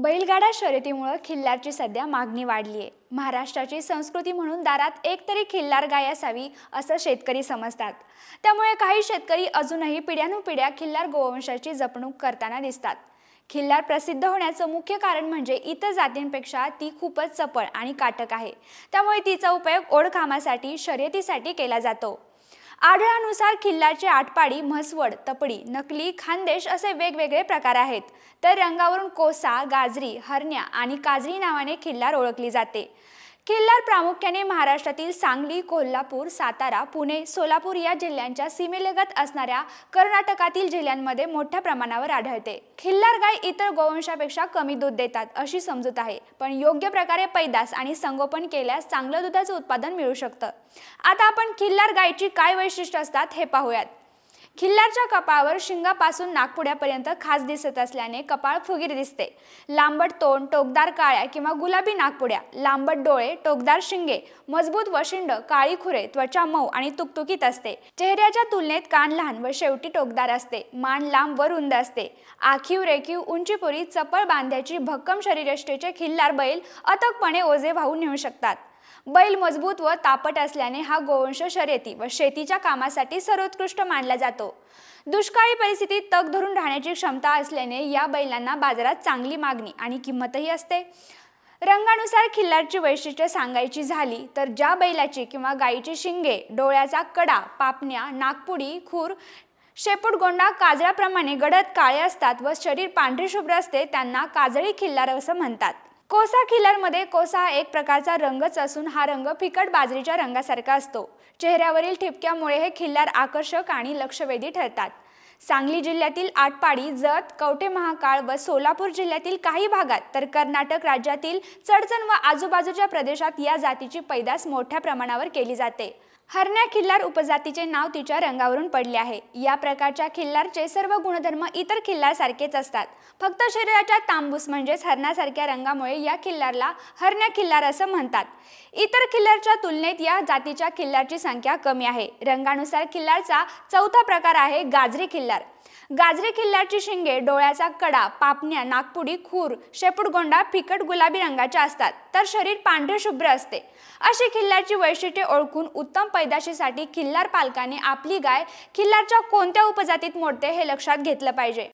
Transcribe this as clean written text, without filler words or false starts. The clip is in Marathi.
बैलगाडा शर्यतीमुळे खिल्लारची सध्या मागणी वाढली आहे। महाराष्ट्राची संस्कृती म्हणून दारात एक तरी खिल्लार गाय असावी असं शेतकरी समजतात। त्यामुळे काही शेतकरी अजूनही पिढ्यानुपिढ्या खिल्लार गोवंशाची जपणूक करताना दिसतात। खिल्लार प्रसिद्ध होण्याचं मुख्य कारण म्हणजे इतर जातींपेक्षा ती खूपच चपळ आणि काटक आहे। त्यामुळे तिचा उपयोग ओढकामासाठी, शर्यतीसाठी केला जातो। आढळानुसार खिल्लारचे आटपाडी, म्हसवड, तपडी, नकली, खानदेश असे वेगवेगळे प्रकार आहेत। तर रंगावरून कोसा, गाजरी, हरण्या आणि काजरी नावाने खिल्लार ओळखली जाते। खिल्लार प्रामुख्याने महाराष्ट्रातील सांगली, कोल्हापूर, सातारा, पुणे, सोलापूर या जिल्ह्यांच्या सीमेलगत असणाऱ्या कर्नाटकातील जिल्ह्यांमध्ये मोठ्या प्रमाणावर आढळते। खिल्लार गाय इतर गोवंशापेक्षा कमी दूध देतात अशी समजूत आहे, पण योग्य प्रकारे पैदास आणि संगोपन केल्यास चांगलं दुधाचं उत्पादन मिळू शकतं। आता आपण खिल्लार गायची काय वैशिष्ट्य असतात हे पाहूयात। खिल्लारच्या कपाळावर शिंगापासून नाकपुड्यापर्यंत खाज दिसत असल्याने कपाळ फुगीर दिसते। लांबट तोंड, टोकदार काळ्या किंवा गुलाबी नाकपुड्या, लांबट डोळे, टोकदार शिंगे, मजबूत वशिंड, काळी खुरे, त्वचा मऊ आणि तुकतुकीत असते। चेहऱ्याच्या तुलनेत कान लहान व शेवटी टोकदार असते। मान लांब व रुंद असते। आखीव, रेखीव, उंचीपुरी, चपळ बांध्याची भक्कम शरीरयष्टीचे खिल्लार बैल अथकपणे ओझे वाहून नेऊ शकतात। बैल मजबूत व तापट असल्याने हा गोवंश शर्यती व शेतीच्या कामासाठी सर्वोत्कृष्ट मानला जातो। दुष्काळी परिस्थितीत तग धरून राहण्याची क्षमता असल्याने या बैलांना बाजारात चांगली मागणी आणि किंमतही असते। रंगानुसार खिल्लारची वैशिष्ट्ये सांगायची झाली तर ज्या बैलाची किंवा गायीची शिंगे, डोळ्याचा कडा, पापण्या, नाकपुडी, खूर, शेपूटगोंडा काजळाप्रमाणे गडद काळे असतात व शरीर पांढरे शुभ्र असते त्यांना काजळी खिल्लार असं म्हणतात। कोसा खिल्लारमध्ये कोसा हा एक प्रकारचा रंगच असून हा रंग फिकट बाजरीच्या रंगासारखा असतो। चेहऱ्यावरील ठिपक्यामुळे हे खिल्लार आकर्षक आणि लक्षवेधी ठरतात। सांगली जिल्ह्यातील आटपाडी, जत, कवठे महाकाळ व सोलापूर जिल्ह्यातील काही भागात तर कर्नाटक राज्यातील चडचण व आजूबाजूच्या प्रदेशात या जातीची पैदास मोठ्या प्रमाणावर केली जाते। हरण्या खिल्लार उपजातीचे नाव तिच्या रंगावरून पडले आहे। या प्रकारच्या खिल्लारचे सर्व गुणधर्म इतर खिल्लार सारखेच असतात। फक्त शरीराच्या तांबूस म्हणजेच हरणासारख्या रंगामुळे या खिल्लारला हरण्या खिल्लार असं म्हणतात। इतर खिल्लारच्या तुलनेत या जातीच्या खिल्लारची संख्या कमी आहे। रंगानुसार खिल्लारचा चौथा प्रकार आहे गाजरी खिल्लार। गाजरी खिल्लारची शिंगे, डोळ्याचा कडा, पापण्या, नाकपुडी, खूर, शेपूटगोंडा फिकट गुलाबी रंगाच्या असतात तर शरीर पांढरे शुभ्र असते। अशी खिल्लारची वैशिष्ट्ये ओळखून उत्तम पैदाशीसाठी खिल्लार पालकाने आपली गाय खिल्लारच्या कोणत्या उपजातीत मोडते हे लक्षात घेतलं पाहिजे।